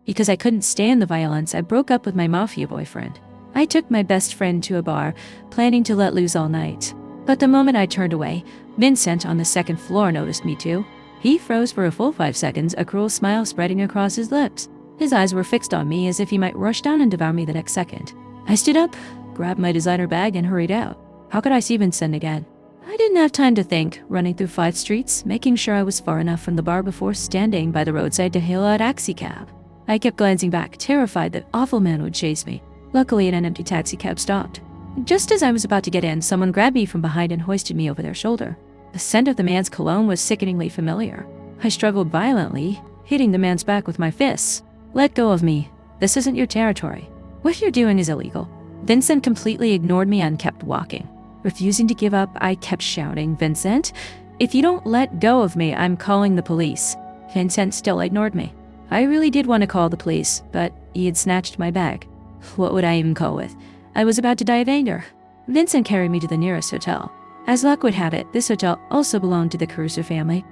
Because I couldn't stand the violence, I broke up with my mafia boyfriend. I took my best friend to a bar, planning to let loose all night. But the moment I turned away, Vincent on the second floor noticed me too. He froze for a full 5 seconds, a cruel smile spreading across his lips. His eyes were fixed on me as if he might rush down and devour me the next second. I stood up, grabbed my designer bag, and hurried out. How could I see Vincent again? I didn't have time to think, running through 5 streets, making sure I was far enough from the bar before standing by the roadside to hail a taxicab. I kept glancing back, terrified that awful man would chase me. Luckily, an empty taxicab stopped. Just as I was about to get in, someone grabbed me from behind and hoisted me over their shoulder. The scent of the man's cologne was sickeningly familiar. I struggled violently, hitting the man's back with my fists. Let go of me. This isn't your territory. What you're doing is illegal. Vincent completely ignored me and kept walking. Refusing to give up, I kept shouting, Vincent, if you don't let go of me, I'm calling the police. Vincent still ignored me. I really did want to call the police, but he had snatched my bag. What would I even call with? I was about to die of anger. Vincent carried me to the nearest hotel. As luck would have it, this hotel also belonged to the Caruso family.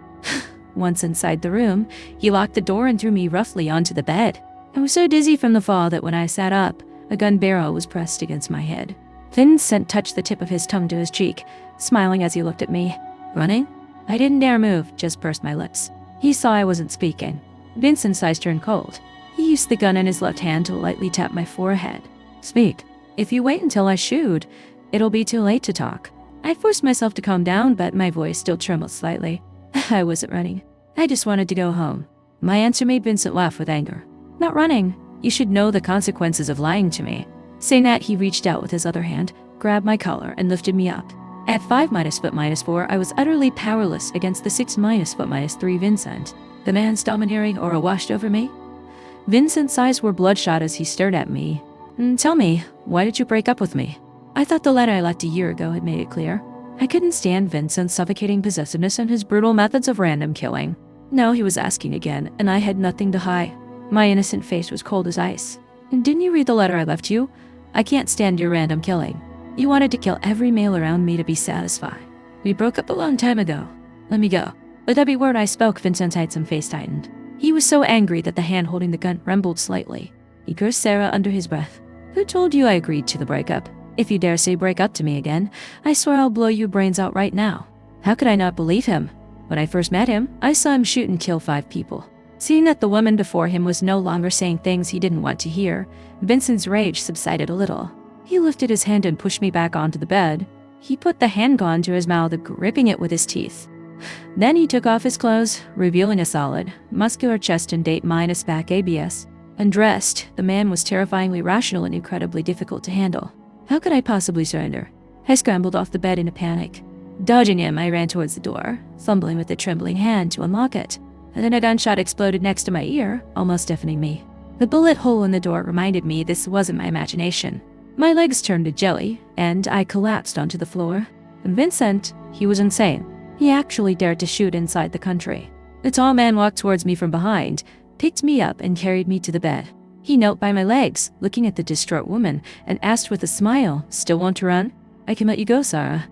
Once inside the room, he locked the door and threw me roughly onto the bed. I was so dizzy from the fall that when I sat up, a gun barrel was pressed against my head. Vincent touched the tip of his tongue to his cheek, smiling as he looked at me. Running? I didn't dare move, just pursed my lips. He saw I wasn't speaking. Vincent's eyes turned cold. He used the gun in his left hand to lightly tap my forehead. Speak. If you wait until I shoot, it'll be too late to talk. I forced myself to calm down, but my voice still trembled slightly. I wasn't running. I just wanted to go home. My answer made Vincent laugh with anger. Not running. You should know the consequences of lying to me. Saying that, he reached out with his other hand, grabbed my collar, and lifted me up. At 5 minus foot minus 4, I was utterly powerless against the 6 minus foot minus 3 Vincent. The man's domineering aura washed over me. Vincent's eyes were bloodshot as he stared at me. Tell me, why did you break up with me? I thought the letter I left a year ago had made it clear. I couldn't stand Vincent's suffocating possessiveness and his brutal methods of random killing. Now he was asking again, and I had nothing to hide. My innocent face was cold as ice. Didn't you read the letter I left you? I can't stand your random killing. You wanted to kill every male around me to be satisfied. We broke up a long time ago. Let me go. With every word I spoke, Vincent's handsome face tightened. He was so angry that the hand holding the gun trembled slightly. He cursed Sarah under his breath. Who told you I agreed to the breakup? If you dare say break up to me again, I swear I'll blow your brains out right now. How could I not believe him? When I first met him, I saw him shoot and kill 5 people. Seeing that the woman before him was no longer saying things he didn't want to hear, Vincent's rage subsided a little. He lifted his hand and pushed me back onto the bed. He put the handgun to his mouth, gripping it with his teeth. Then he took off his clothes, revealing a solid, muscular chest and 8 minus back ABS. Undressed, the man was terrifyingly rational and incredibly difficult to handle. How could I possibly surrender? I scrambled off the bed in a panic. Dodging him, I ran towards the door, fumbling with a trembling hand to unlock it. And then a gunshot exploded next to my ear, almost deafening me. The bullet hole in the door reminded me this wasn't my imagination. My legs turned to jelly, and I collapsed onto the floor. And Vincent, he was insane. He actually dared to shoot inside the country. The tall man walked towards me from behind, picked me up, and carried me to the bed. He knelt by my legs, looking at the distraught woman, and asked with a smile, "Still want to run? I can let you go, Sarah.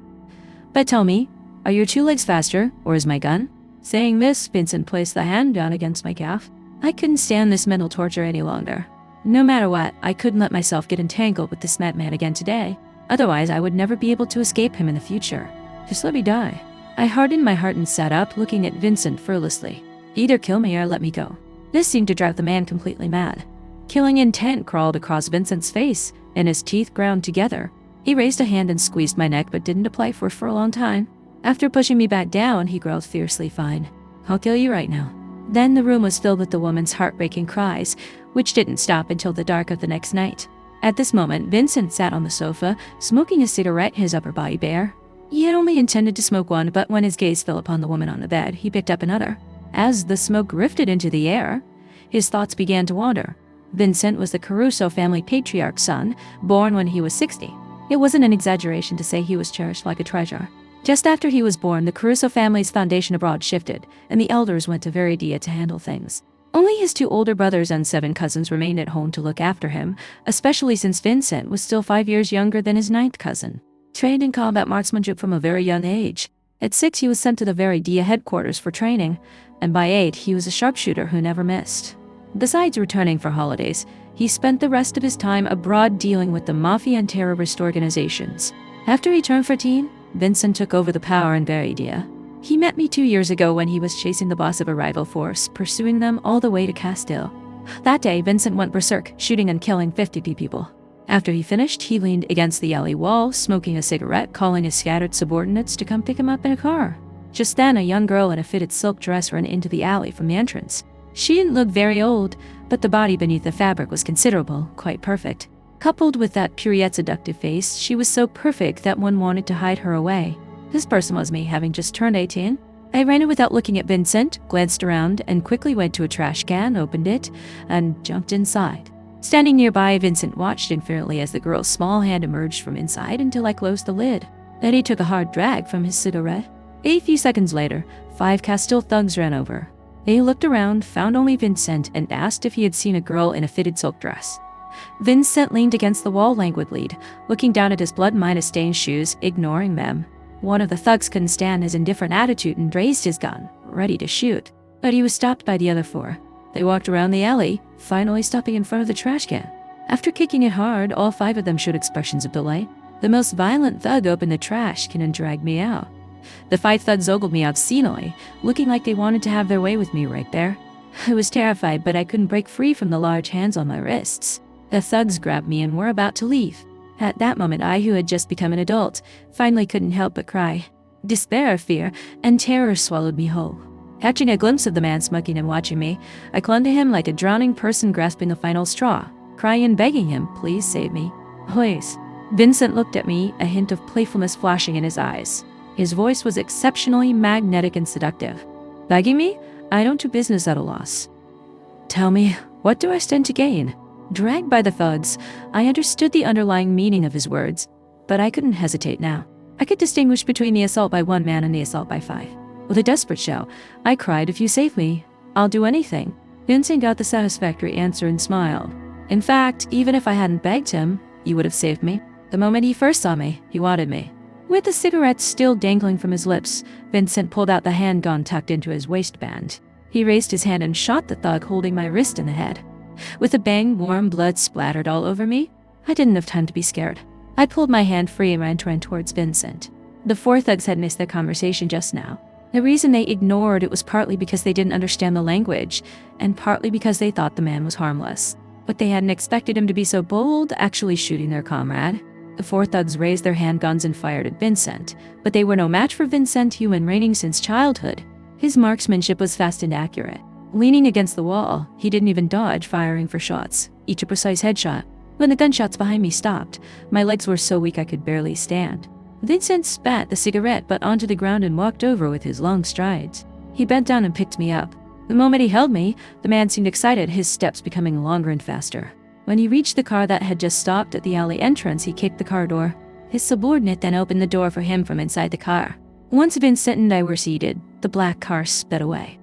But tell me, are your 2 legs faster, or is my gun?" Saying this, Vincent placed the hand down against my calf. I couldn't stand this mental torture any longer. No matter what, I couldn't let myself get entangled with this madman again today. Otherwise, I would never be able to escape him in the future. Just let me die. I hardened my heart and sat up, looking at Vincent fearlessly. Either kill me or let me go. This seemed to drive the man completely mad. Killing intent crawled across Vincent's face, and his teeth ground together. He raised a hand and squeezed my neck, but didn't apply force for a long time. After pushing me back down, he growled fiercely, "Fine. I'll kill you right now." Then the room was filled with the woman's heartbreaking cries, which didn't stop until the dark of the next night. At this moment, Vincent sat on the sofa, smoking a cigarette, his upper body bare. He had only intended to smoke one, but when his gaze fell upon the woman on the bed, he picked up another. As the smoke drifted into the air, his thoughts began to wander. Vincent was the Caruso family patriarch's son, born when he was 60. It wasn't an exaggeration to say he was cherished like a treasure. Just after he was born, the Caruso family's foundation abroad shifted, and the elders went to Viridia to handle things. Only his 2 older brothers and 7 cousins remained at home to look after him, especially since Vincent was still 5 years younger than his 9th cousin. Trained in combat marksmanship from a very young age. At 6, he was sent to the Viridia headquarters for training, and by 8, he was a sharpshooter who never missed. Besides returning for holidays, he spent the rest of his time abroad dealing with the mafia and terrorist organizations. After he turned 14, Vincent took over the power in Viridia. He met me 2 years ago when he was chasing the boss of a rival force, pursuing them all the way to Castile. That day, Vincent went berserk, shooting and killing 50 people. After he finished, he leaned against the alley wall, smoking a cigarette, calling his scattered subordinates to come pick him up in a car. Just then, a young girl in a fitted silk dress ran into the alley from the entrance. She didn't look very old, but the body beneath the fabric was considerable, quite perfect. Coupled with that pure yet seductive face, she was so perfect that one wanted to hide her away. This person was me, having just turned 18. I ran in without looking at Vincent, glanced around, and quickly went to a trash can, opened it, and jumped inside. Standing nearby, Vincent watched infinitely as the girl's small hand emerged from inside until I closed the lid. Then he took a hard drag from his cigarette. A few seconds later, 5 Castile thugs ran over. They looked around, found only Vincent, and asked if he had seen a girl in a fitted silk dress. Vincent leaned against the wall languidly, looking down at his blood-stained shoes, ignoring them. One of the thugs couldn't stand his indifferent attitude and raised his gun, ready to shoot. But he was stopped by the other 4. They walked around the alley, finally stopping in front of the trash can. After kicking it hard, all 5 of them showed expressions of delight. The most violent thug opened the trash can and dragged me out. The 5 thugs ogled me obscenely, looking like they wanted to have their way with me right there. I was terrified, but I couldn't break free from the large hands on my wrists. The thugs grabbed me and were about to leave. At that moment, I, who had just become an adult, finally couldn't help but cry. Despair, fear, and terror swallowed me whole. Catching a glimpse of the man smoking and watching me, I clung to him like a drowning person grasping the final straw, crying and begging him, "Please save me. Please." Vincent looked at me, a hint of playfulness flashing in his eyes. His voice was exceptionally magnetic and seductive. "Begging me? I don't do business at a loss. Tell me, what do I stand to gain?" Dragged by the thugs, I understood the underlying meaning of his words, but I couldn't hesitate now. I could distinguish between the assault by 1 man and the assault by 5. With a desperate shout, I cried, "If you save me, I'll do anything." Vincent got the satisfactory answer and smiled. In fact, even if I hadn't begged him, he would have saved me. The moment he first saw me, he wanted me. With the cigarette still dangling from his lips, Vincent pulled out the handgun tucked into his waistband. He raised his hand and shot the thug holding my wrist in the head. With a bang, warm blood splattered all over me. I didn't have time to be scared. I pulled my hand free and ran towards Vincent. The 4 thugs had missed their conversation just now. The reason they ignored it was partly because they didn't understand the language, and partly because they thought the man was harmless. But they hadn't expected him to be so bold, actually shooting their comrade. The 4 thugs raised their handguns and fired at Vincent, but they were no match for Vincent, who had been reigning since childhood. His marksmanship was fast and accurate. Leaning against the wall, he didn't even dodge, firing for shots, each a precise headshot. When the gunshots behind me stopped, my legs were so weak I could barely stand. Vincent spat the cigarette butt onto the ground and walked over with his long strides. He bent down and picked me up. The moment he held me, the man seemed excited, his steps becoming longer and faster. When he reached the car that had just stopped at the alley entrance, he kicked the car door. His subordinate then opened the door for him from inside the car. Once Vincent and I were seated, the black car sped away.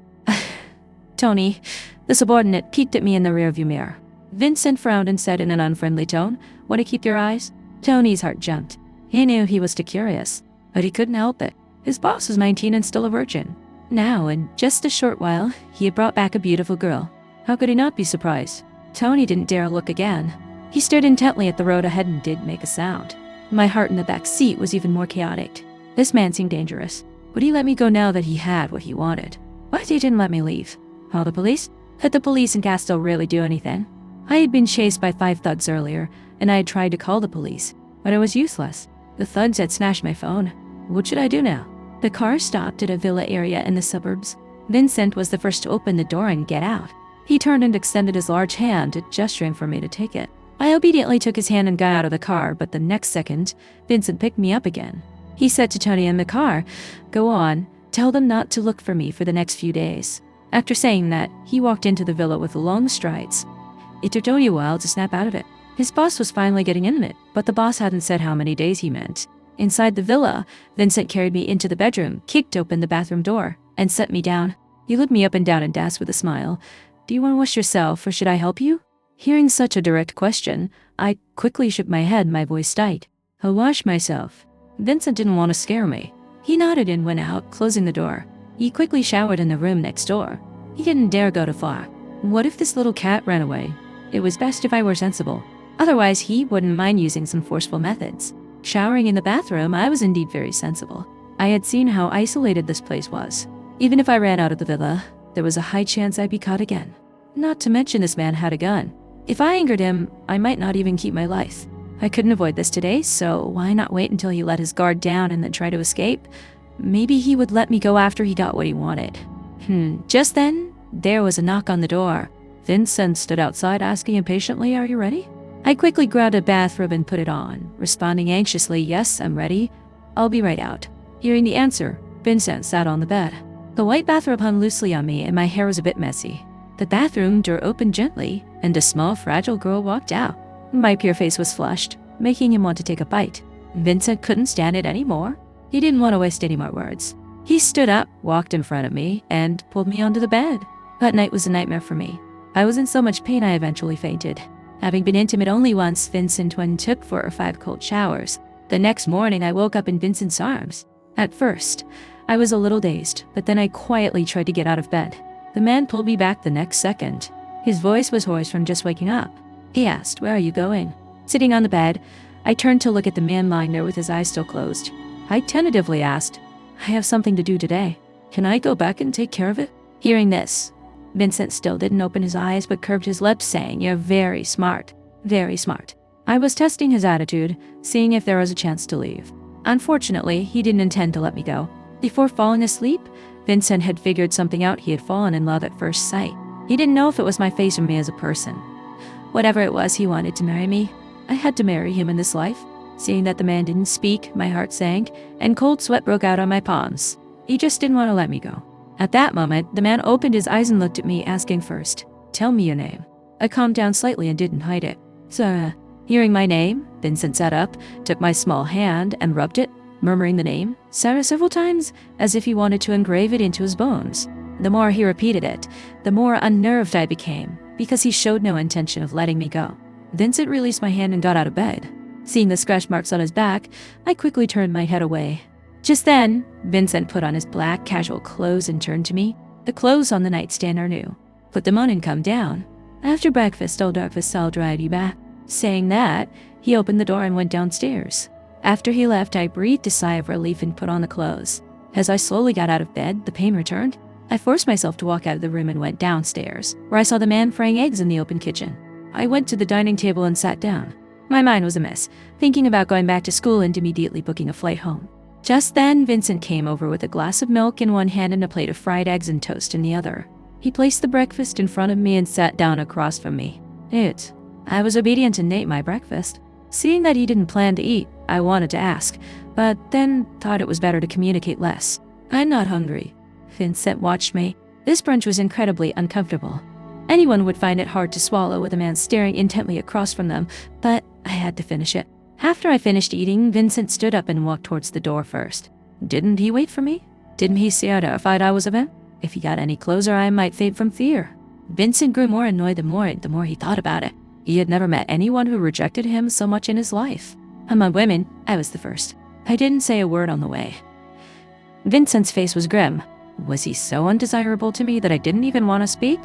"Tony," the subordinate peeked at me in the rearview mirror. Vincent frowned and said in an unfriendly tone, "Want to keep your eyes?" Tony's heart jumped. He knew he was too curious, but he couldn't help it. His boss was 19 and still a virgin. Now, in just a short while, he had brought back a beautiful girl. How could he not be surprised? Tony didn't dare look again. He stared intently at the road ahead and didn't make a sound. My heart in the back seat was even more chaotic. This man seemed dangerous. Would he let me go now that he had what he wanted? But he didn't let me leave. Call the police? Could the police in Castile really do anything? I had been chased by 5 thugs earlier, and I had tried to call the police, but it was useless. The thugs had smashed my phone. What should I do now? The car stopped at a villa area in the suburbs. Vincent was the first to open the door and get out. He turned and extended his large hand, gesturing for me to take it. I obediently took his hand and got out of the car, but the next second, Vincent picked me up again. He said to Tony in the car, "Go on, tell them not to look for me for the next few days." After saying that, he walked into the villa with long strides. It took Tony a while to snap out of it. His boss was finally getting intimate, but the boss hadn't said how many days he meant. Inside the villa, Vincent carried me into the bedroom, kicked open the bathroom door, and set me down. He looked me up and down and asked with a smile, "Do you want to wash yourself, or should I help you?" Hearing such a direct question, I quickly shook my head, my voice tight. "I'll wash myself." Vincent didn't want to scare me. He nodded and went out, closing the door. He quickly showered in the room next door. He didn't dare go too far. What if this little cat ran away? It was best if I were sensible. Otherwise, he wouldn't mind using some forceful methods. Showering in the bathroom, I was indeed very sensible. I had seen how isolated this place was. Even if I ran out of the villa, there was a high chance I'd be caught again. Not to mention this man had a gun. If I angered him, I might not even keep my life. I couldn't avoid this today, so why not wait until he let his guard down and then try to escape? Maybe he would let me go after he got what he wanted. Just then, there was a knock on the door. Vincent stood outside asking impatiently, "Are you ready?" I quickly grabbed a bathrobe and put it on, responding anxiously, "Yes, I'm ready. I'll be right out." Hearing the answer, Vincent sat on the bed. The white bathrobe hung loosely on me and my hair was a bit messy. The bathroom door opened gently and a small, fragile girl walked out. My pure face was flushed, making him want to take a bite. Vincent couldn't stand it anymore. He didn't want to waste any more words. He stood up, walked in front of me, and pulled me onto the bed. That night was a nightmare for me. I was in so much pain I eventually fainted. Having been intimate only once, Vincent took 4 or 5 cold showers. The next morning, I woke up in Vincent's arms. At first, I was a little dazed, but then I quietly tried to get out of bed. The man pulled me back the next second. His voice was hoarse from just waking up. He asked, "Where are you going?" Sitting on the bed, I turned to look at the man lying there with his eyes still closed. I tentatively asked, "I have something to do today. Can I go back and take care of it?" Hearing this, Vincent still didn't open his eyes but curved his lips, saying, "You're very smart. Very smart." I was testing his attitude, seeing if there was a chance to leave. Unfortunately, he didn't intend to let me go. Before falling asleep, Vincent had figured something out. He had fallen in love at first sight. He didn't know if it was my face or me as a person. Whatever it was, he wanted to marry me. I had to marry him in this life. Seeing that the man didn't speak, my heart sank, and cold sweat broke out on my palms. He just didn't want to let me go. At that moment, the man opened his eyes and looked at me, asking first, "Tell me your name." I calmed down slightly and didn't hide it. "Sarah." Hearing my name, Vincent sat up, took my small hand, and rubbed it, murmuring the name, Sarah, several times, as if he wanted to engrave it into his bones. The more he repeated it, the more unnerved I became, because he showed no intention of letting me go. Vincent released my hand and got out of bed. Seeing the scratch marks on his back, I quickly turned my head away. Just then, Vincent put on his black casual clothes and turned to me. "The clothes on the nightstand are new. Put them on and come down. After breakfast, I'll drive you back." Saying that, he opened the door and went downstairs. After he left, I breathed a sigh of relief and put on the clothes. As I slowly got out of bed, the pain returned. I forced myself to walk out of the room and went downstairs, where I saw the man frying eggs in the open kitchen. I went to the dining table and sat down. My mind was a mess, thinking about going back to school and immediately booking a flight home. Just then, Vincent came over with a glass of milk in one hand and a plate of fried eggs and toast in the other. He placed the breakfast in front of me and sat down across from me. I was obedient and ate my breakfast. Seeing that he didn't plan to eat, I wanted to ask, but then thought it was better to communicate less. "I'm not hungry." Vincent watched me. This brunch was incredibly uncomfortable. Anyone would find it hard to swallow with a man staring intently across from them, but I had to finish it. After I finished eating, Vincent stood up and walked towards the door first. Didn't he wait for me? Didn't he see how terrified I was of him? If he got any closer, I might faint from fear. Vincent grew more annoyed the more he thought about it. He had never met anyone who rejected him so much in his life. Among women, I was the first. I didn't say a word on the way. Vincent's face was grim. Was he so undesirable to me that I didn't even want to speak?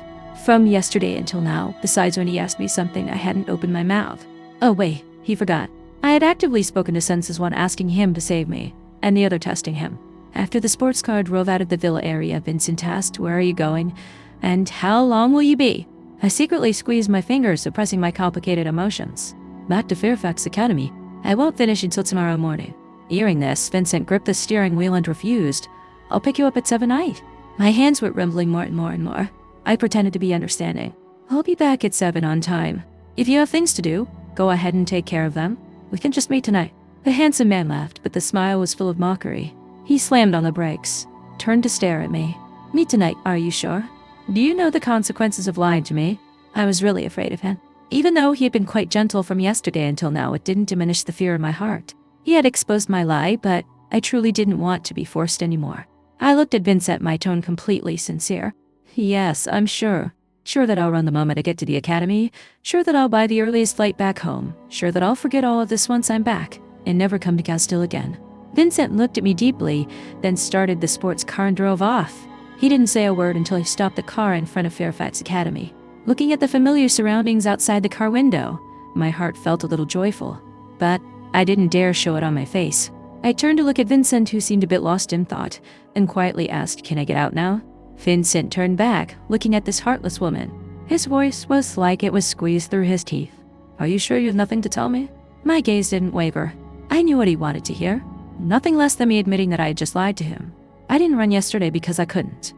From yesterday until now, besides when he asked me something, I hadn't opened my mouth. Oh wait, he forgot. I had actively spoken to senses, one asking him to save me, and the other testing him. After the sports car drove out of the villa area, Vincent asked, "Where are you going? And how long will you be?" I secretly squeezed my fingers, suppressing my complicated emotions. "Back to Fairfax Academy. I won't finish until tomorrow morning." Hearing this, Vincent gripped the steering wheel and refused. "I'll pick you up at 7:08. My hands were trembling more and more. I pretended to be understanding. "I'll be back at 7 on time. If you have things to do, go ahead and take care of them. We can just meet tonight." The handsome man laughed, but the smile was full of mockery. He slammed on the brakes, turned to stare at me. "Meet tonight, are you sure? Do you know the consequences of lying to me?" I was really afraid of him. Even though he had been quite gentle from yesterday until now, it didn't diminish the fear in my heart. He had exposed my lie, but I truly didn't want to be forced anymore. I looked at Vincent, my tone completely sincere. "Yes, I'm sure. Sure that I'll run the moment I get to the academy. Sure that I'll buy the earliest flight back home. Sure that I'll forget all of this once I'm back and never come to Castile again." Vincent looked at me deeply, then started the sports car and drove off. He didn't say a word until he stopped the car in front of Fairfax Academy. Looking at the familiar surroundings outside the car window, my heart felt a little joyful, but I didn't dare show it on my face. I turned to look at Vincent, who seemed a bit lost in thought, and quietly asked, "Can I get out now?" Vincent turned back, looking at this heartless woman. His voice was like it was squeezed through his teeth. "Are you sure you have nothing to tell me?" My gaze didn't waver. I knew what he wanted to hear. Nothing less than me admitting that I had just lied to him. I didn't run yesterday because I couldn't.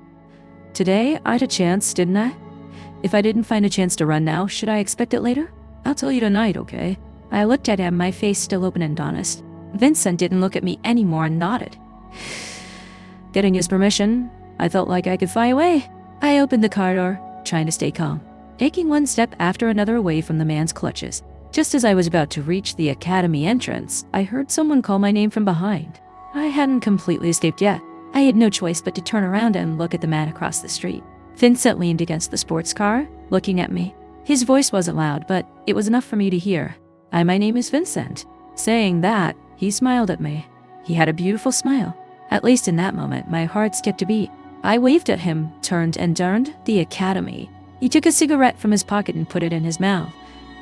Today, I had a chance, didn't I? If I didn't find a chance to run now, should I expect it later? I'll tell you tonight, okay? I looked at him, my face still open and honest. Vincent didn't look at me anymore and nodded. Getting his permission, I felt like I could fly away. I opened the car door, trying to stay calm, taking one step after another away from the man's clutches. Just as I was about to reach the academy entrance, I heard someone call my name from behind. I hadn't completely escaped yet. I had no choice but to turn around and look at the man across the street. Vincent leaned against the sports car, looking at me. His voice wasn't loud, but it was enough for me to hear. My name is Vincent." Saying that, he smiled at me. He had a beautiful smile. At least in that moment, my heart skipped a beat. I waved at him, turned the academy. He took a cigarette from his pocket and put it in his mouth,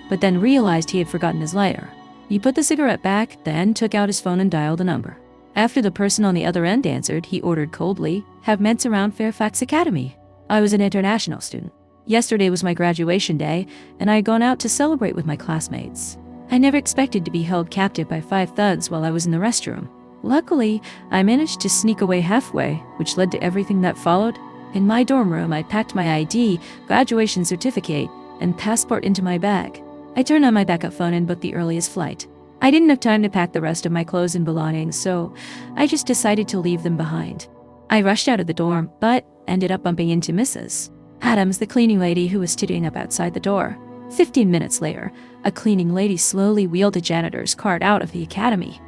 but then realized he had forgotten his lighter. He put the cigarette back, then took out his phone and dialed a number. After the person on the other end answered, he ordered coldly, "Have Ments around Fairfax Academy." I was an international student. Yesterday was my graduation day, and I had gone out to celebrate with my classmates. I never expected to be held captive by 5 thugs while I was in the restroom. Luckily, I managed to sneak away halfway, which led to everything that followed. In my dorm room, I packed my ID, graduation certificate, and passport into my bag. I turned on my backup phone and booked the earliest flight. I didn't have time to pack the rest of my clothes and belongings, so I just decided to leave them behind. I rushed out of the dorm, but ended up bumping into Mrs. Adams, the cleaning lady who was sitting up outside the door. 15 minutes later, a cleaning lady slowly wheeled a janitor's cart out of the academy.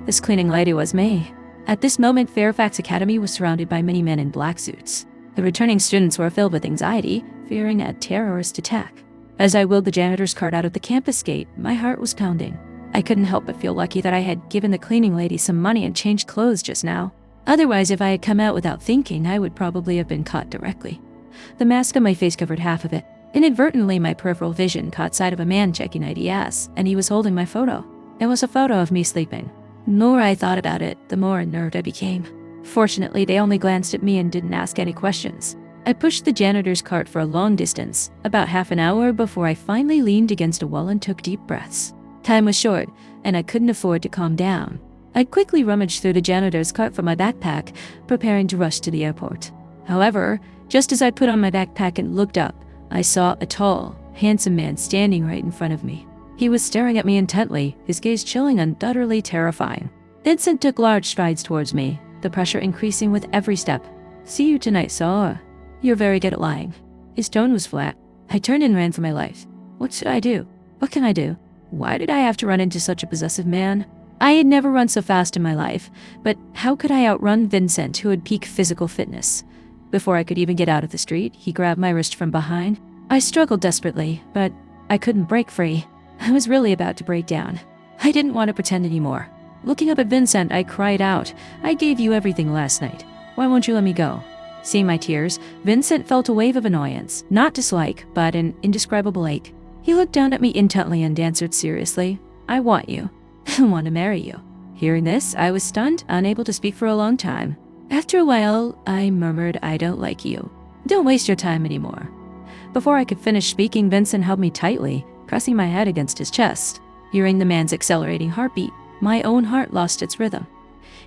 This cleaning lady was me. At this moment, Fairfax Academy was surrounded by many men in black suits. The returning students were filled with anxiety, fearing a terrorist attack. As I wheeled the janitor's cart out of the campus gate, my heart was pounding. I couldn't help but feel lucky that I had given the cleaning lady some money and changed clothes just now. Otherwise, if I had come out without thinking, I would probably have been caught directly. The mask on my face covered half of it. Inadvertently, my peripheral vision caught sight of a man checking IDs, and he was holding my photo. It was a photo of me sleeping. The more I thought about it, the more unnerved I became. Fortunately, they only glanced at me and didn't ask any questions. I pushed the janitor's cart for a long distance, about half an hour before I finally leaned against a wall and took deep breaths. Time was short, and I couldn't afford to calm down. I quickly rummaged through the janitor's cart for my backpack, preparing to rush to the airport. However, just as I put on my backpack and looked up, I saw a tall, handsome man standing right in front of me. He was staring at me intently, his gaze chilling and utterly terrifying. Vincent took large strides towards me, the pressure increasing with every step. "See you tonight, sir. You're very good at lying." His tone was flat. I turned and ran for my life. What should I do? What can I do? Why did I have to run into such a possessive man? I had never run so fast in my life, but how could I outrun Vincent, who had peak physical fitness? Before I could even get out of the street, he grabbed my wrist from behind. I struggled desperately, but I couldn't break free. I was really about to break down. I didn't want to pretend anymore. Looking up at Vincent, I cried out, "I gave you everything last night. Why won't you let me go?" Seeing my tears, Vincent felt a wave of annoyance, not dislike, but an indescribable ache. He looked down at me intently and answered seriously, "I want you. I want to marry you." Hearing this, I was stunned, unable to speak for a long time. After a while, I murmured, "I don't like you. Don't waste your time anymore." Before I could finish speaking, Vincent held me tightly, pressing my head against his chest. Hearing the man's accelerating heartbeat, my own heart lost its rhythm.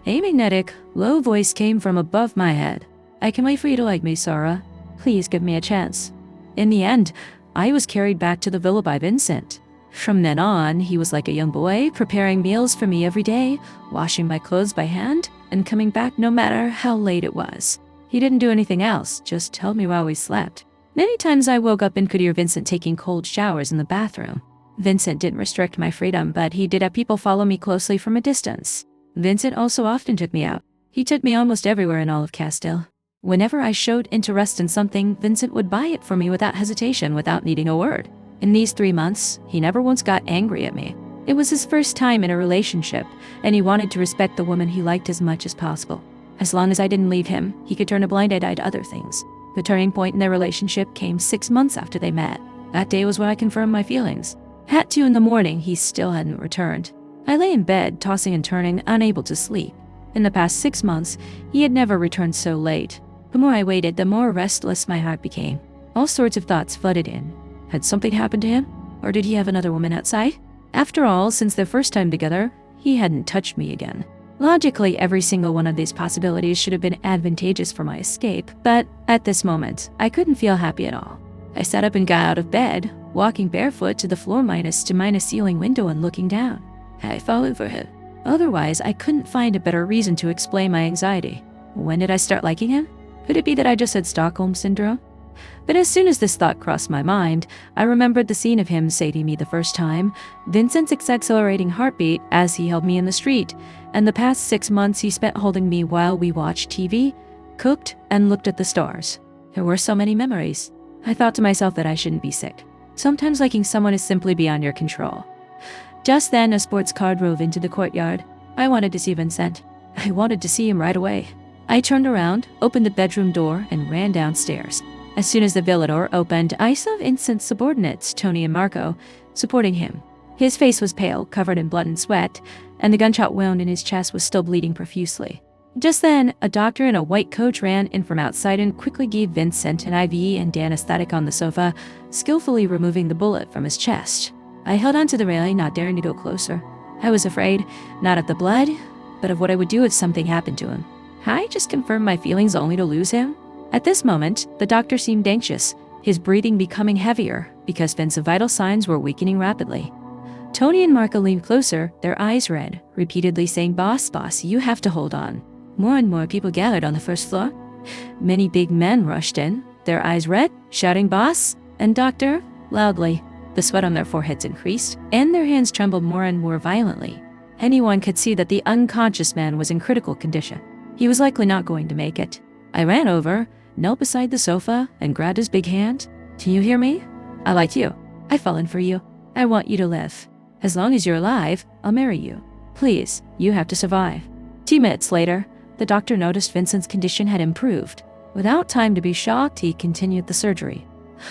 A magnetic, low voice came from above my head. "I can wait for you to like me, Sarah. Please give me a chance." In the end, I was carried back to the villa by Vincent. From then on, he was like a young boy, preparing meals for me every day, washing my clothes by hand, and coming back no matter how late it was. He didn't do anything else, just held me while we slept. Many times I woke up and could hear Vincent taking cold showers in the bathroom. Vincent didn't restrict my freedom, but he did have people follow me closely from a distance. Vincent also often took me out. He took me almost everywhere in all of Castile. Whenever I showed interest in something, Vincent would buy it for me without hesitation, without needing a word. In these 3 months, he never once got angry at me. It was his first time in a relationship, and he wanted to respect the woman he liked as much as possible. As long as I didn't leave him, he could turn a blind eye to other things. The turning point in their relationship came 6 months after they met. That day was when I confirmed my feelings. At 2 in the morning, he still hadn't returned. I lay in bed, tossing and turning, unable to sleep. In the past 6 months, he had never returned so late. The more I waited, the more restless my heart became. All sorts of thoughts flooded in. Had something happened to him? Or did he have another woman outside? After all, since their first time together, he hadn't touched me again. Logically, every single one of these possibilities should have been advantageous for my escape, but at this moment, I couldn't feel happy at all. I sat up and got out of bed, walking barefoot to the floor minus ceiling window and looking down. Had I fallen for him? Otherwise, I couldn't find a better reason to explain my anxiety. When did I start liking him? Could it be that I just had Stockholm Syndrome? But as soon as this thought crossed my mind, I remembered the scene of him saving me the first time, Vincent's accelerating heartbeat as he held me in the street, and the past 6 months he spent holding me while we watched TV, cooked, and looked at the stars. There were so many memories. I thought to myself that I shouldn't be sick. Sometimes liking someone is simply beyond your control. Just then, a sports car drove into the courtyard. I wanted to see Vincent. I wanted to see him right away. I turned around, opened the bedroom door, and ran downstairs. As soon as the villa door opened, I saw Vincent's subordinates, Tony and Marco, supporting him. His face was pale, covered in blood and sweat, and the gunshot wound in his chest was still bleeding profusely. Just then, a doctor in a white coat ran in from outside and quickly gave Vincent an IV and anesthetic on the sofa, skillfully removing the bullet from his chest. I held onto the railing, not daring to go closer. I was afraid, not of the blood, but of what I would do if something happened to him. Had I just confirmed my feelings only to lose him? At this moment, the doctor seemed anxious, his breathing becoming heavier because Vincent's vital signs were weakening rapidly. Tony and Marco leaned closer, their eyes red, repeatedly saying, "Boss, boss, you have to hold on." More and more people gathered on the first floor. Many big men rushed in, their eyes red, shouting, "Boss!" and "Doctor!" loudly. The sweat on their foreheads increased, and their hands trembled more and more violently. Anyone could see that the unconscious man was in critical condition. He was likely not going to make it. I ran over, knelt beside the sofa, and grabbed his big hand. "Can you hear me? I like you. I've fallen for you. I want you to live. As long as you're alive, I'll marry you. Please, you have to survive." 2 minutes later, the doctor noticed Vincent's condition had improved. Without time to be shocked, he continued the surgery.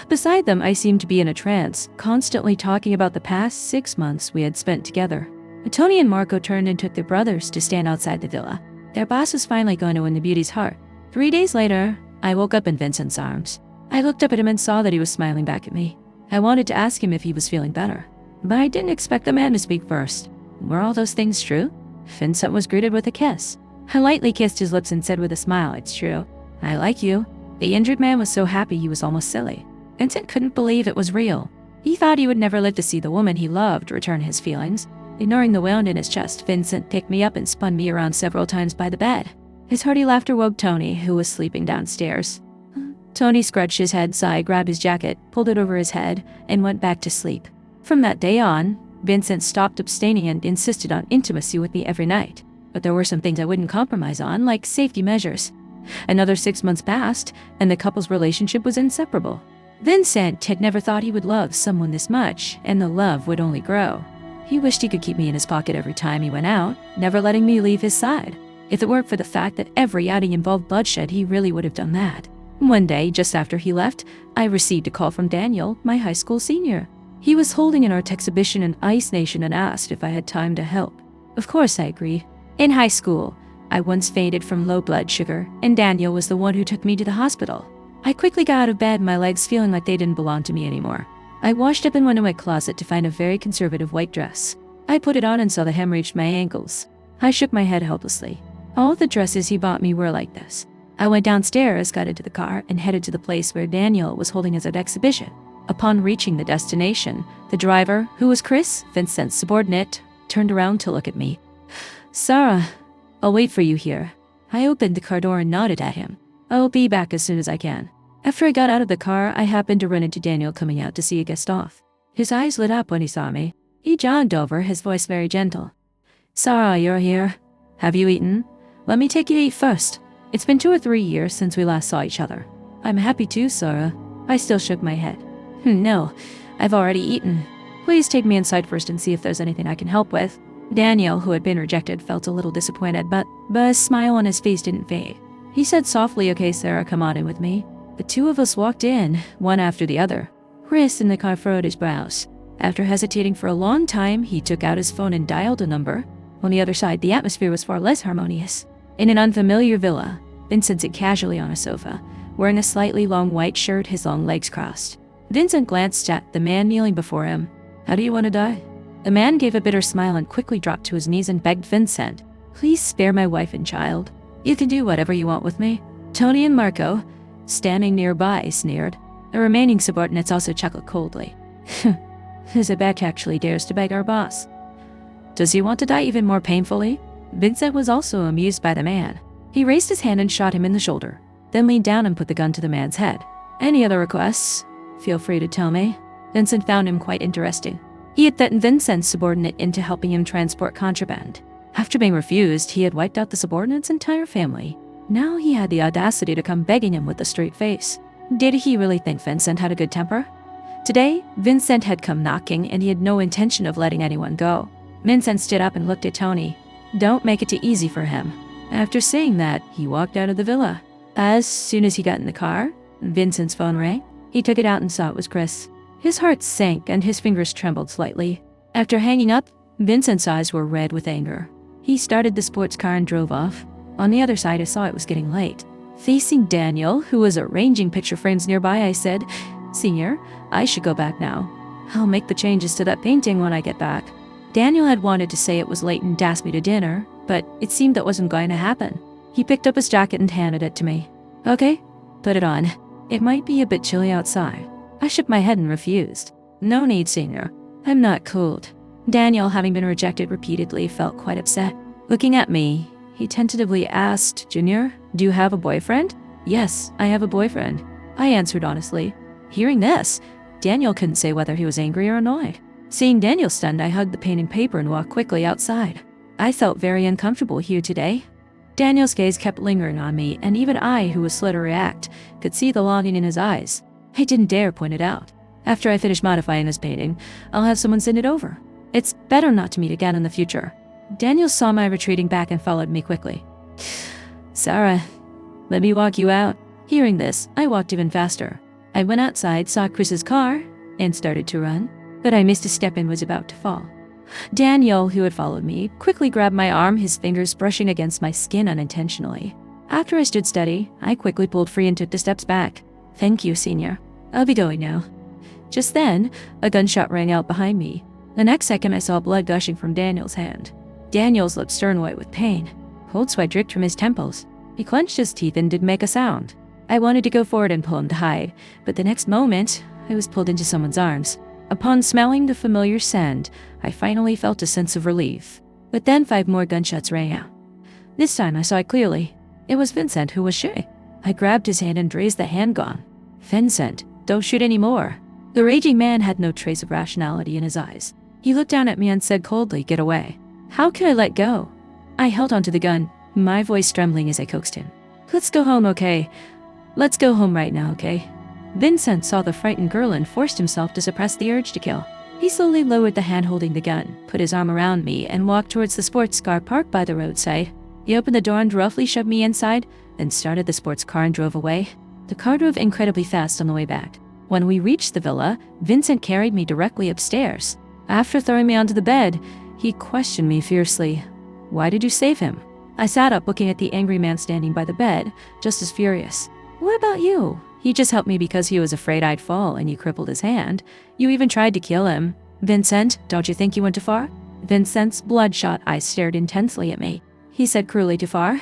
Beside them, I seemed to be in a trance, constantly talking about the past 6 months we had spent together. Tony and Marco turned and took their brothers to stand outside the villa. Their boss was finally going to win the beauty's heart. 3 days later, I woke up in Vincent's arms. I looked up at him and saw that he was smiling back at me. I wanted to ask him if he was feeling better, but I didn't expect the man to speak first. Were all those things true? Vincent was greeted with a kiss. I lightly kissed his lips and said with a smile, "It's true. I like you." The injured man was so happy he was almost silly. Vincent couldn't believe it was real. He thought he would never live to see the woman he loved return his feelings. Ignoring the wound in his chest, Vincent picked me up and spun me around several times by the bed. His hearty laughter woke Tony, who was sleeping downstairs. Tony scratched his head, sighed, grabbed his jacket, pulled it over his head, and went back to sleep. From that day on, Vincent stopped abstaining and insisted on intimacy with me every night. But there were some things I wouldn't compromise on, like safety measures. Another 6 months passed, and the couple's relationship was inseparable. Vincent had never thought he would love someone this much, and the love would only grow. He wished he could keep me in his pocket every time he went out, never letting me leave his side. If it weren't for the fact that every outing involved bloodshed, he really would have done that. One day, just after he left, I received a call from Daniel, my high school senior. He was holding an art exhibition in Ice Nation and asked if I had time to help. Of course I agreed. In high school, I once fainted from low blood sugar, and Daniel was the one who took me to the hospital. I quickly got out of bed, my legs feeling like they didn't belong to me anymore. I washed up and went to my closet to find a very conservative white dress. I put it on and saw the hem reached my ankles. I shook my head helplessly. All the dresses he bought me were like this. I went downstairs, got into the car, and headed to the place where Daniel was holding his art exhibition. Upon reaching the destination, the driver, who was Chris, Vincent's subordinate, turned around to look at me. "Sarah, I'll wait for you here." I opened the car door and nodded at him. "I'll be back as soon as I can." After I got out of the car, I happened to run into Daniel coming out to see a guest off. His eyes lit up when he saw me. He jogged over, his voice very gentle. "Sarah, you're here. Have you eaten? Let me take you to eat first. It's been 2 or 3 years since we last saw each other." "I'm happy to, Sarah." I still shook my head. "No, I've already eaten. Please take me inside first and see if there's anything I can help with." Daniel, who had been rejected, felt a little disappointed, but a smile on his face didn't fade. He said softly, "Okay, Sarah, come on in with me." The two of us walked in, one after the other. Chris in the car furrowed his brows. After hesitating for a long time, he took out his phone and dialed a number. On the other side, the atmosphere was far less harmonious. In an unfamiliar villa, Vincent sat casually on a sofa, wearing a slightly long white shirt, his long legs crossed. Vincent glanced at the man kneeling before him. "How do you want to die?" The man gave a bitter smile and quickly dropped to his knees and begged Vincent, "Please spare my wife and child. You can do whatever you want with me." Tony and Marco, standing nearby, sneered. The remaining subordinates also chuckled coldly. Zebek actually dares to beg our boss. Does he want to die even more painfully? Vincent was also amused by the man. He raised his hand and shot him in the shoulder, then leaned down and put the gun to the man's head. "Any other requests? Feel free to tell me." Vincent found him quite interesting. He had threatened Vincent's subordinate into helping him transport contraband. After being refused, he had wiped out the subordinate's entire family. Now he had the audacity to come begging him with a straight face. Did he really think Vincent had a good temper? Today, Vincent had come knocking and he had no intention of letting anyone go. Vincent stood up and looked at Tony. Don't make it too easy for him. After saying that, he walked out of the villa. As soon as he got in the car, Vincent's phone rang. He took it out and saw it was Chris. His heart sank and his fingers trembled slightly. After hanging up, Vincent's eyes were red with anger. He started the sports car and drove off. On the other side, I saw it was getting late. Facing Daniel, who was arranging picture frames nearby, I said, "Senior, I should go back now. I'll make the changes to that painting when I get back." Daniel had wanted to say it was late and asked me to dinner, but it seemed that wasn't going to happen. He picked up his jacket and handed it to me. "Okay, put it on. It might be a bit chilly outside." I shook my head and refused. "No need, Senior. I'm not cold." Daniel, having been rejected repeatedly, felt quite upset. Looking at me, he tentatively asked, "Junior, do you have a boyfriend?" "Yes, I have a boyfriend," I answered honestly. Hearing this, Daniel couldn't say whether he was angry or annoyed. Seeing Daniel stunned, I hugged the painting paper and walked quickly outside. I felt very uncomfortable here today. Daniel's gaze kept lingering on me, and even I, who was slow to react, could see the longing in his eyes. I didn't dare point it out. After I finish modifying this painting, I'll have someone send it over. It's better not to meet again in the future. Daniel saw my retreating back and followed me quickly. "Sarah, let me walk you out." Hearing this, I walked even faster. I went outside, saw Chris's car, and started to run, but I missed a step and was about to fall. Daniel, who had followed me, quickly grabbed my arm, his fingers brushing against my skin unintentionally. After I stood steady, I quickly pulled free and took the steps back. "Thank you, Senior. I'll be going now." Just then, a gunshot rang out behind me. The next second, I saw blood gushing from Daniel's hand. Daniel's lips turned white with pain. Cold sweat dripped from his temples. He clenched his teeth and didn't make a sound. I wanted to go forward and pull him to hide, but the next moment, I was pulled into someone's arms. Upon smelling the familiar scent, I finally felt a sense of relief. But then 5 more gunshots rang out. This time I saw it clearly. It was Vincent who was shooting. I grabbed his hand and raised the handgun. "Vincent, don't shoot anymore." The raging man had no trace of rationality in his eyes. He looked down at me and said coldly, "Get away." How could I let go? I held onto the gun, my voice trembling as I coaxed him. "Let's go home, okay? Let's go home right now, okay?" Vincent saw the frightened girl and forced himself to suppress the urge to kill. He slowly lowered the hand holding the gun, put his arm around me, and walked towards the sports car parked by the roadside. He opened the door and roughly shoved me inside, then started the sports car and drove away. The car drove incredibly fast on the way back. When we reached the villa, Vincent carried me directly upstairs. After throwing me onto the bed, he questioned me fiercely. "Why did you save him?" I sat up looking at the angry man standing by the bed, just as furious. "What about you? He just helped me because he was afraid I'd fall and you crippled his hand. You even tried to kill him. Vincent, don't you think you went too far?" Vincent's bloodshot eyes stared intensely at me. He said cruelly, "Too far?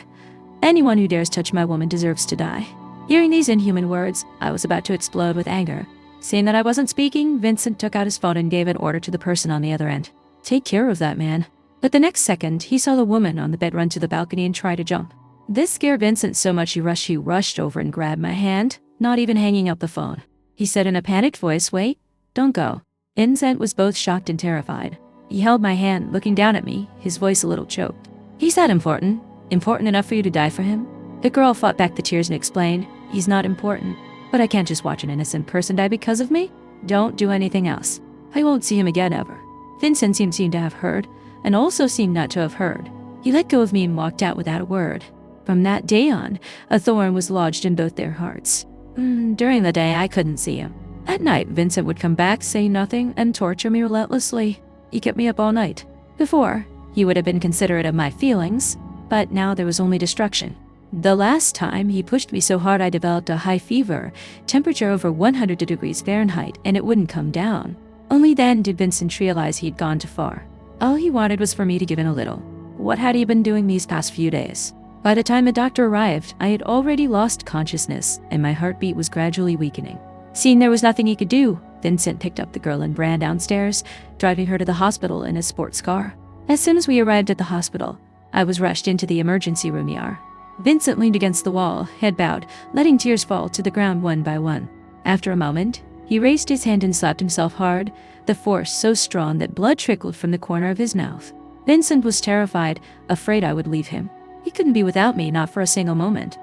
Anyone who dares touch my woman deserves to die." Hearing these inhuman words, I was about to explode with anger. Seeing that I wasn't speaking, Vincent took out his phone and gave an order to the person on the other end. "Take care of that man." But the next second, he saw the woman on the bed run to the balcony and try to jump. This scared Vincent so much he rushed over and grabbed my hand, not even hanging up the phone. He said in a panicked voice, "Wait, don't go." Vincent was both shocked and terrified. He held my hand, looking down at me, his voice a little choked. "He's that important? Important enough for you to die for him?" The girl fought back the tears and explained, "He's not important. But I can't just watch an innocent person die because of me. Don't do anything else. I won't see him again ever." Vincent seemed to have heard, and also seemed not to have heard. He let go of me and walked out without a word. From that day on, a thorn was lodged in both their hearts. During the day, I couldn't see him. At night, Vincent would come back, say nothing, and torture me relentlessly. He kept me up all night. Before, he would have been considerate of my feelings, but now there was only destruction. The last time, he pushed me so hard I developed a high fever, temperature over 100 degrees Fahrenheit, and it wouldn't come down. Only then did Vincent realize he'd gone too far. All he wanted was for me to give in a little. What had he been doing these past few days? By the time the doctor arrived, I had already lost consciousness, and my heartbeat was gradually weakening. Seeing there was nothing he could do, Vincent picked up the girl and ran downstairs, driving her to the hospital in his sports car. As soon as we arrived at the hospital, I was rushed into the emergency room ER. Vincent leaned against the wall, head bowed, letting tears fall to the ground one by one. After a moment, he raised his hand and slapped himself hard, the force so strong that blood trickled from the corner of his mouth. Vincent was terrified, afraid I would leave him. He couldn't be without me, not for a single moment.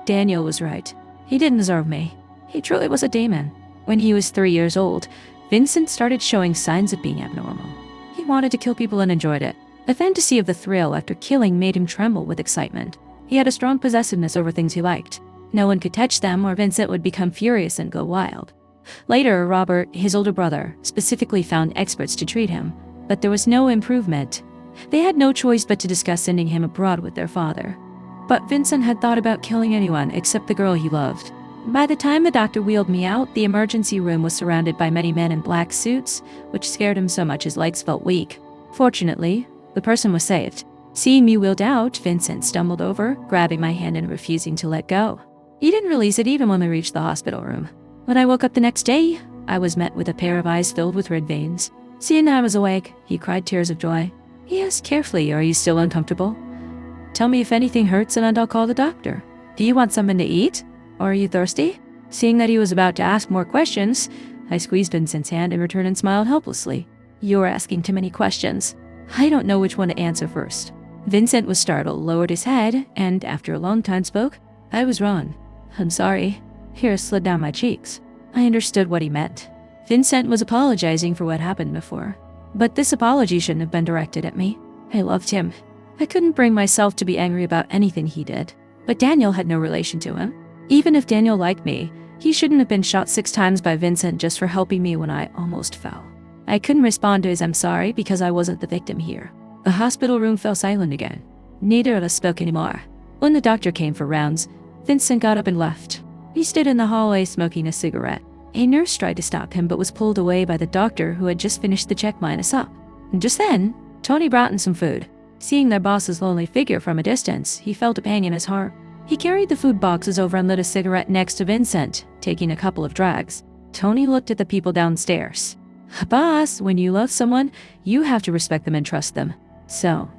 Daniel was right. He didn't deserve me. He truly was a demon. When he was 3 years old, Vincent started showing signs of being abnormal. He wanted to kill people and enjoyed it. A fantasy of the thrill after killing made him tremble with excitement. He had a strong possessiveness over things he liked. No one could touch them or Vincent would become furious and go wild. Later, Robert, his older brother, specifically found experts to treat him, but there was no improvement. They had no choice but to discuss sending him abroad with their father. But Vincent had thought about killing anyone except the girl he loved. By the time the doctor wheeled me out, the emergency room was surrounded by many men in black suits, which scared him so much his legs felt weak. Fortunately, the person was saved. Seeing me wheeled out, Vincent stumbled over, grabbing my hand and refusing to let go. He didn't release it even when we reached the hospital room. When I woke up the next day, I was met with a pair of eyes filled with red veins. Seeing I was awake, he cried tears of joy. He asked carefully, "Are you still uncomfortable? Tell me if anything hurts and I'll call the doctor. Do you want something to eat? Or are you thirsty?" Seeing that he was about to ask more questions, I squeezed Vincent's hand in return and smiled helplessly. "You're asking too many questions. I don't know which one to answer first." Vincent was startled, lowered his head, and after a long time spoke, "I was wrong. I'm sorry." Tears slid down my cheeks. I understood what he meant. Vincent was apologizing for what happened before. But this apology shouldn't have been directed at me. I loved him. I couldn't bring myself to be angry about anything he did. But Daniel had no relation to him. Even if Daniel liked me, he shouldn't have been shot 6 times by Vincent just for helping me when I almost fell. I couldn't respond to his "I'm sorry" because I wasn't the victim here. The hospital room fell silent again. Neither of us spoke anymore. When the doctor came for rounds, Vincent got up and left. He stood in the hallway smoking a cigarette. A nurse tried to stop him but was pulled away by the doctor who had just finished the check line us up. Just then, Tony brought in some food. Seeing their boss's lonely figure from a distance, he felt a pang in his heart. He carried the food boxes over and lit a cigarette next to Vincent, taking a couple of drags. Tony looked at the people downstairs. "Boss, when you love someone, you have to respect them and trust them. So,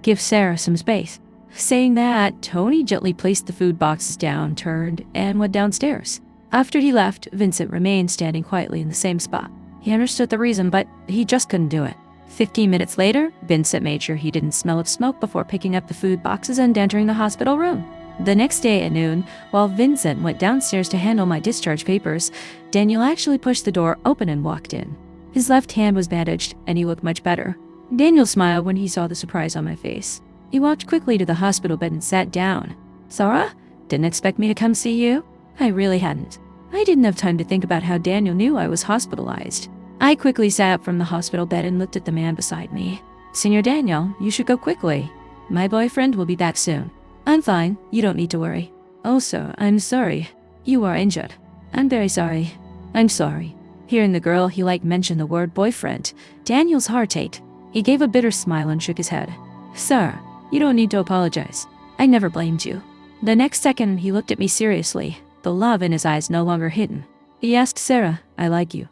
give Sarah some space." Saying that, Tony gently placed the food boxes down, turned, and went downstairs. After he left, Vincent remained standing quietly in the same spot. He understood the reason, but he just couldn't do it. 15 minutes later, Vincent made sure he didn't smell of smoke before picking up the food boxes and entering the hospital room. The next day at noon, while Vincent went downstairs to handle my discharge papers, Daniel actually pushed the door open and walked in. His left hand was bandaged, and he looked much better. Daniel smiled when he saw the surprise on my face. He walked quickly to the hospital bed and sat down. "Sarah, didn't expect me to come see you?" I really hadn't. I didn't have time to think about how Daniel knew I was hospitalized. I quickly sat up from the hospital bed and looked at the man beside me. "Senor Daniel, you should go quickly. My boyfriend will be back soon." "I'm fine. You don't need to worry." "Also, I'm sorry. You are injured." "I'm very sorry." "I'm sorry." Hearing the girl he liked mention the word boyfriend, Daniel's heart ached. He gave a bitter smile and shook his head. "Sir, you don't need to apologize. I never blamed you." The next second, he looked at me seriously, the love in his eyes no longer hidden. He asked, "Sarah, I like you."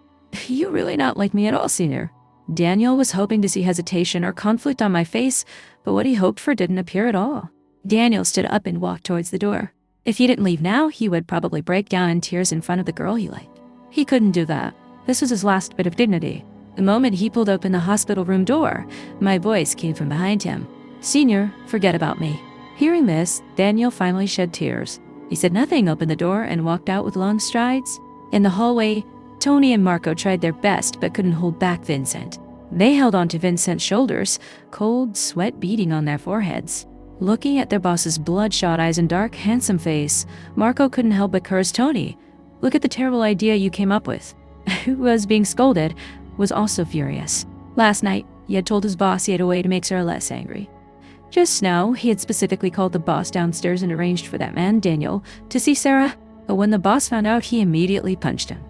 "You really not like me at all, Senior." Daniel was hoping to see hesitation or conflict on my face, but what he hoped for didn't appear at all. Daniel stood up and walked towards the door. If he didn't leave now, he would probably break down in tears in front of the girl he liked. He couldn't do that. This was his last bit of dignity. The moment he pulled open the hospital room door, my voice came from behind him. "Senior, forget about me." Hearing this, Daniel finally shed tears. He said nothing, opened the door, and walked out with long strides. In the hallway, Tony and Marco tried their best but couldn't hold back Vincent. They held onto Vincent's shoulders, cold sweat beading on their foreheads. Looking at their boss's bloodshot eyes and dark, handsome face, Marco couldn't help but curse Tony. Look at the terrible idea you came up with. Who was being scolded was also furious. Last night, he had told his boss he had a way to make Sarah less angry. Just now, he had specifically called the boss downstairs and arranged for that man, Daniel, to see Sarah, but when the boss found out, he immediately punched him.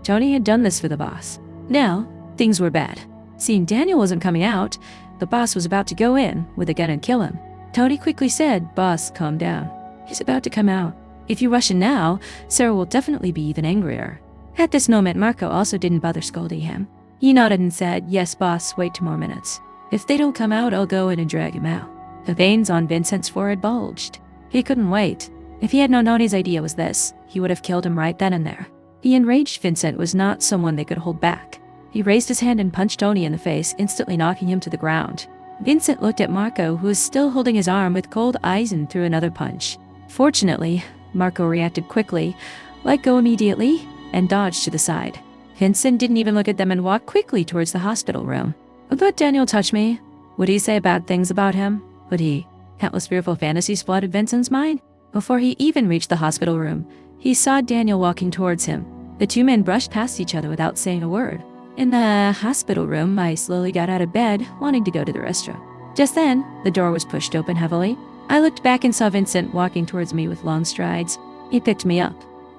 Tony had done this for the boss. Now, things were bad. Seeing Daniel wasn't coming out, the boss was about to go in with a gun and kill him. Tony quickly said, "Boss, calm down. He's about to come out. If you rush in now, Sarah will definitely be even angrier." At this moment, Marco also didn't bother scolding him. He nodded and said, "Yes, boss, wait 2 more minutes. If they don't come out, I'll go in and drag him out." The veins on Vincent's forehead bulged. He couldn't wait. If he had known Tony's idea was this, he would have killed him right then and there. The enraged Vincent was not someone they could hold back. He raised his hand and punched Tony in the face, instantly knocking him to the ground. Vincent looked at Marco, who was still holding his arm with cold eyes, and threw another punch. Fortunately, Marco reacted quickly, let go immediately, and dodged to the side. Vincent didn't even look at them and walked quickly towards the hospital room. Would Daniel touch me? Would he say bad things about him? Would he? Countless fearful fantasies flooded Vincent's mind. Before he even reached the hospital room, he saw Daniel walking towards him. The two men brushed past each other without saying a word. In the hospital room, I slowly got out of bed, wanting to go to the restroom. Just then, the door was pushed open heavily. I looked back and saw Vincent walking towards me with long strides. He picked me up.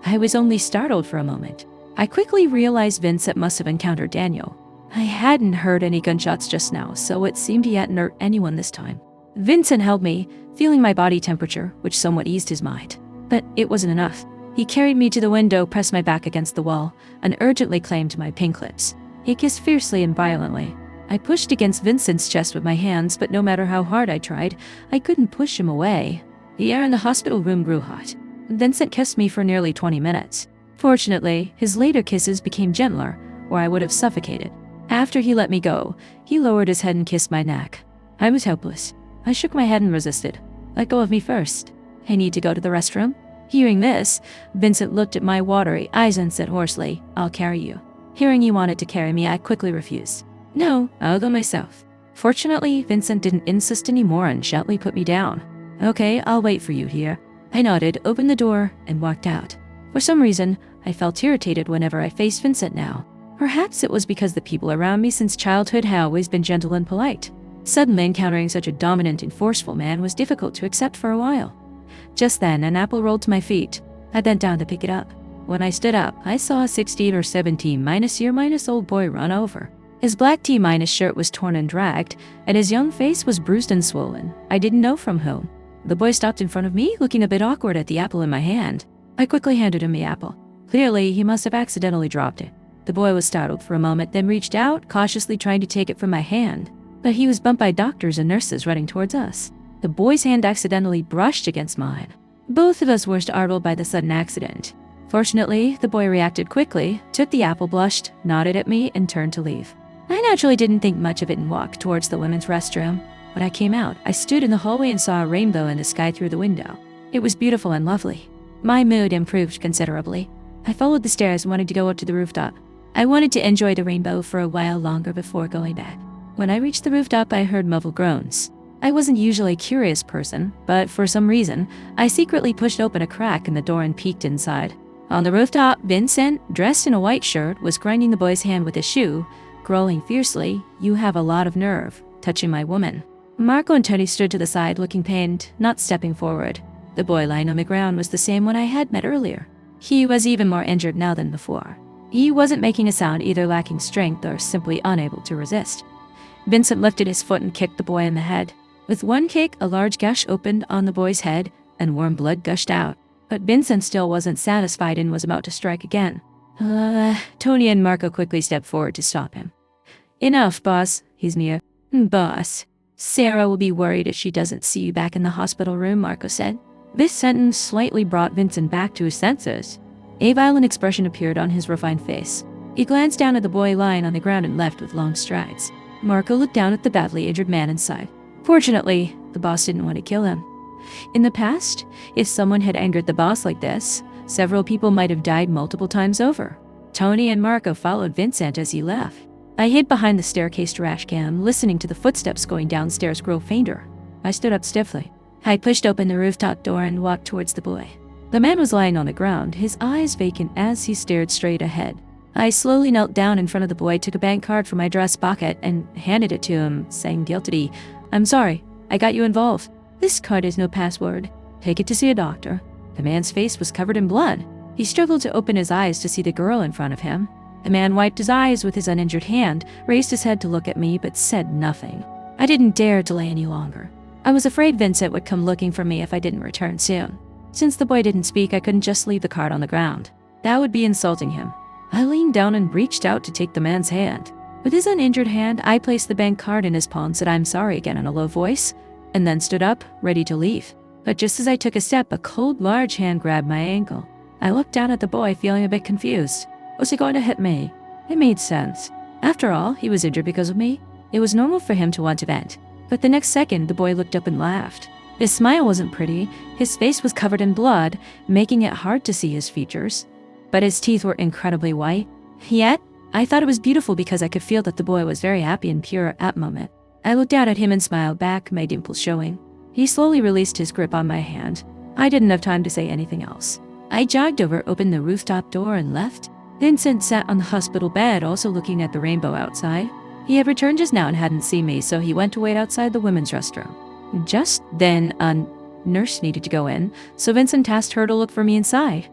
I was only startled for a moment. I quickly realized Vincent must have encountered Daniel. I hadn't heard any gunshots just now, so it seemed he hadn't hurt anyone this time. Vincent held me, feeling my body temperature, which somewhat eased his mind. But it wasn't enough. He carried me to the window, pressed my back against the wall, and urgently claimed my pink lips. He kissed fiercely and violently. I pushed against Vincent's chest with my hands, but no matter how hard I tried, I couldn't push him away. The air in the hospital room grew hot. Vincent kissed me for nearly 20 minutes. Fortunately, his later kisses became gentler, or I would have suffocated. After he let me go, he lowered his head and kissed my neck. I was helpless. I shook my head and resisted. "Let go of me first. I need to go to the restroom." Hearing this, Vincent looked at my watery eyes and said hoarsely, "I'll carry you." Hearing he wanted to carry me, I quickly refused. "No, I'll go myself." Fortunately, Vincent didn't insist anymore and gently put me down. "Okay, I'll wait for you here." I nodded, opened the door, and walked out. For some reason, I felt irritated whenever I faced Vincent now. Perhaps it was because the people around me since childhood had always been gentle and polite. Suddenly encountering such a dominant and forceful man was difficult to accept for a while. Just then, an apple rolled to my feet. I bent down to pick it up. When I stood up, I saw a 16 or 17 minus year minus old boy run over. His black T minus shirt was torn and dragged, and his young face was bruised and swollen. I didn't know from whom. The boy stopped in front of me, looking a bit awkward at the apple in my hand. I quickly handed him the apple. Clearly, he must have accidentally dropped it. The boy was startled for a moment, then reached out, cautiously trying to take it from my hand. But he was bumped by doctors and nurses running towards us. The boy's hand accidentally brushed against mine. Both of us were startled by the sudden accident. Fortunately, the boy reacted quickly, took the apple, blushed, nodded at me, and turned to leave. I naturally didn't think much of it and walked towards the women's restroom. When I came out, I stood in the hallway and saw a rainbow in the sky through the window. It was beautiful and lovely. My mood improved considerably. I followed the stairs and wanted to go up to the rooftop. I wanted to enjoy the rainbow for a while longer before going back. When I reached the rooftop, I heard muffled groans. I wasn't usually a curious person, but for some reason, I secretly pushed open a crack in the door and peeked inside. On the rooftop, Vincent, dressed in a white shirt, was grinding the boy's hand with his shoe, growling fiercely, "You have a lot of nerve," touching my woman. Marco and Tony stood to the side, looking pained, not stepping forward. The boy lying on the ground was the same one I had met earlier. He was even more injured now than before. He wasn't making a sound, either lacking strength or simply unable to resist. Vincent lifted his foot and kicked the boy in the head. With one kick, a large gash opened on the boy's head, and warm blood gushed out. But Vincent still wasn't satisfied and was about to strike again. Tony and Marco quickly stepped forward to stop him. "Enough, boss," he's near. "Boss, Sarah will be worried if she doesn't see you back in the hospital room," Marco said. This sentence slightly brought Vincent back to his senses. A violent expression appeared on his refined face. He glanced down at the boy lying on the ground and left with long strides. Marco looked down at the badly injured man and sighed. Fortunately, the boss didn't want to kill him. In the past, if someone had angered the boss like this, several people might have died multiple times over. Tony and Marco followed Vincent as he left. I hid behind the staircase trash can, listening to the footsteps going downstairs grow fainter. I stood up stiffly. I pushed open the rooftop door and walked towards the boy. The man was lying on the ground, his eyes vacant as he stared straight ahead. I slowly knelt down in front of the boy, took a bank card from my dress pocket, and handed it to him, saying guiltily, "I'm sorry, I got you involved. This card is no password. Take it to see a doctor." The man's face was covered in blood. He struggled to open his eyes to see the girl in front of him. The man wiped his eyes with his uninjured hand, raised his head to look at me, but said nothing. I didn't dare delay any longer. I was afraid Vincent would come looking for me if I didn't return soon. Since the boy didn't speak, I couldn't just leave the card on the ground. That would be insulting him. I leaned down and reached out to take the man's hand. With his uninjured hand, I placed the bank card in his palm, said "I'm sorry" again in a low voice, and then stood up, ready to leave. But just as I took a step, a cold, large hand grabbed my ankle. I looked down at the boy, feeling a bit confused. Was he going to hit me? It made sense. After all, he was injured because of me. It was normal for him to want to vent. But the next second, the boy looked up and laughed. His smile wasn't pretty. His face was covered in blood, making it hard to see his features. But his teeth were incredibly white. Yet, I thought it was beautiful because I could feel that the boy was very happy and pure at the moment. I looked down at him and smiled back, my dimples showing. He slowly released his grip on my hand. I didn't have time to say anything else. I jogged over, opened the rooftop door, and left. Vincent sat on the hospital bed, also looking at the rainbow outside. He had returned just now and hadn't seen me, so he went to wait outside the women's restroom. Just then, a nurse needed to go in, so Vincent tasked her to look for me inside.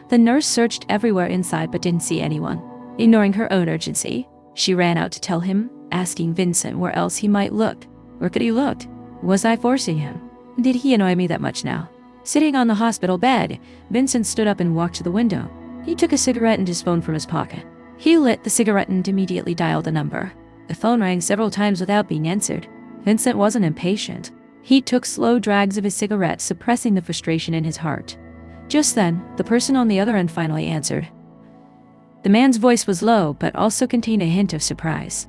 The nurse searched everywhere inside but didn't see anyone. Ignoring her own urgency, she ran out to tell him, asking Vincent where else he might look. Where could he look? Was I forcing him? Did he annoy me that much now? Sitting on the hospital bed, Vincent stood up and walked to the window. He took a cigarette and his phone from his pocket. He lit the cigarette and immediately dialed a number. The phone rang several times without being answered. Vincent wasn't impatient. He took slow drags of his cigarette, suppressing the frustration in his heart. Just then, the person on the other end finally answered. The man's voice was low, but also contained a hint of surprise.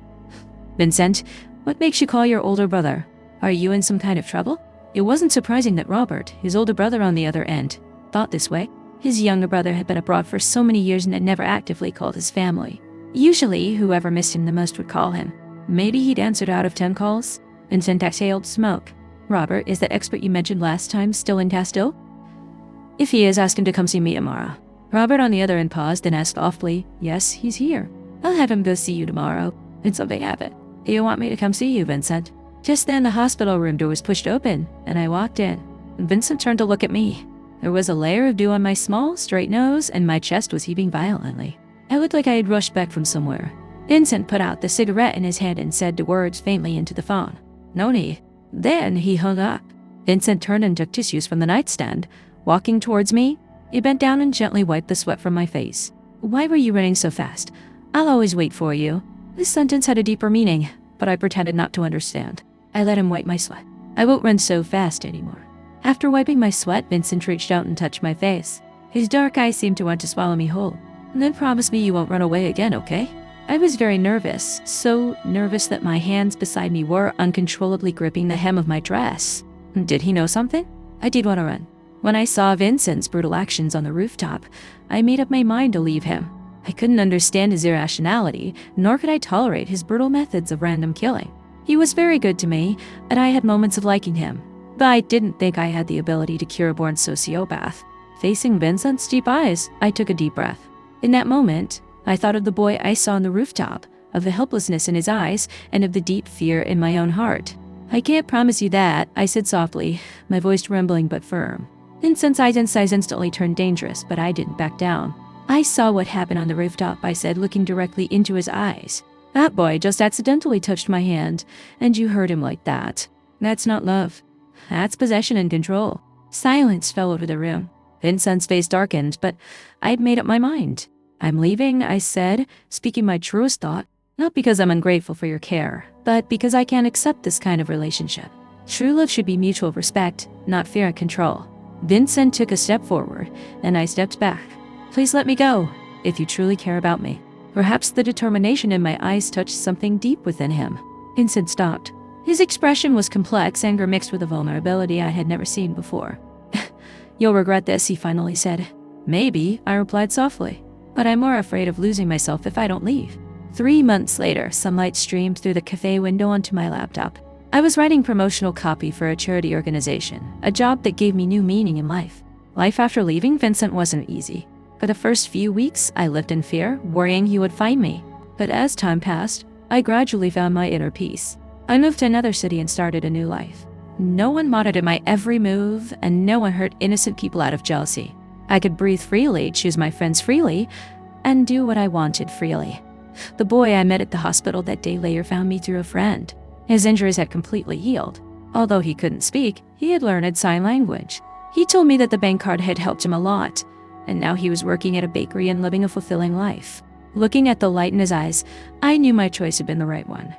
"Vincent, what makes you call your older brother? Are you in some kind of trouble?" It wasn't surprising that Robert, his older brother on the other end, thought this way. His younger brother had been abroad for so many years and had never actively called his family. Usually, whoever missed him the most would call him. Maybe he'd answered out of 10 calls. Vincent exhaled smoke. "Robert, is that expert you mentioned last time still in Castile?" "If he is, ask him to come see me tomorrow." Robert on the other end paused and asked softly, "Yes, he's here. I'll have him go see you tomorrow." And so they have it. "You want me to come see you, Vincent?" Just then, the hospital room door was pushed open, and I walked in. Vincent turned to look at me. There was a layer of dew on my small, straight nose, and my chest was heaving violently. I looked like I had rushed back from somewhere. Vincent put out the cigarette in his hand and said the words faintly into the phone. "No need." Then he hung up. Vincent turned and took tissues from the nightstand. Walking towards me, he bent down and gently wiped the sweat from my face. "Why were you running so fast? I'll always wait for you." This sentence had a deeper meaning, but I pretended not to understand. I let him wipe my sweat. "I won't run so fast anymore." After wiping my sweat, Vincent reached out and touched my face. His dark eyes seemed to want to swallow me whole. "And then promise me you won't run away again, okay?" I was very nervous, so nervous that my hands beside me were uncontrollably gripping the hem of my dress. Did he know something? I did want to run. When I saw Vincent's brutal actions on the rooftop, I made up my mind to leave him. I couldn't understand his irrationality, nor could I tolerate his brutal methods of random killing. He was very good to me, and I had moments of liking him, but I didn't think I had the ability to cure a born sociopath. Facing Vincent's deep eyes, I took a deep breath. In that moment, I thought of the boy I saw on the rooftop, of the helplessness in his eyes, and of the deep fear in my own heart. "I can't promise you that," I said softly, my voice trembling but firm. Vincent's eyes instantly turned dangerous, but I didn't back down. "I saw what happened on the rooftop," I said, looking directly into his eyes. "That boy just accidentally touched my hand, and you hurt him like that. That's not love. That's possession and control." Silence fell over the room. Vincent's face darkened, but I'd made up my mind. "I'm leaving," I said, speaking my truest thought, "not because I'm ungrateful for your care, but because I can't accept this kind of relationship. True love should be mutual respect, not fear and control." Vincent took a step forward, and I stepped back. "Please let me go, if you truly care about me." Perhaps the determination in my eyes touched something deep within him. Vincent stopped. His expression was complex, anger mixed with a vulnerability I had never seen before. "You'll regret this," he finally said. "Maybe," I replied softly. "But I'm more afraid of losing myself if I don't leave." 3 months later, sunlight streamed through the cafe window onto my laptop. I was writing promotional copy for a charity organization, a job that gave me new meaning in life. Life after leaving Vincent wasn't easy. For the first few weeks, I lived in fear, worrying he would find me. But as time passed, I gradually found my inner peace. I moved to another city and started a new life. No one monitored my every move, and no one hurt innocent people out of jealousy. I could breathe freely, choose my friends freely, and do what I wanted freely. The boy I met at the hospital that day later found me through a friend. His injuries had completely healed. Although he couldn't speak, he had learned sign language. He told me that the bank card had helped him a lot, and now he was working at a bakery and living a fulfilling life. Looking at the light in his eyes, I knew my choice had been the right one.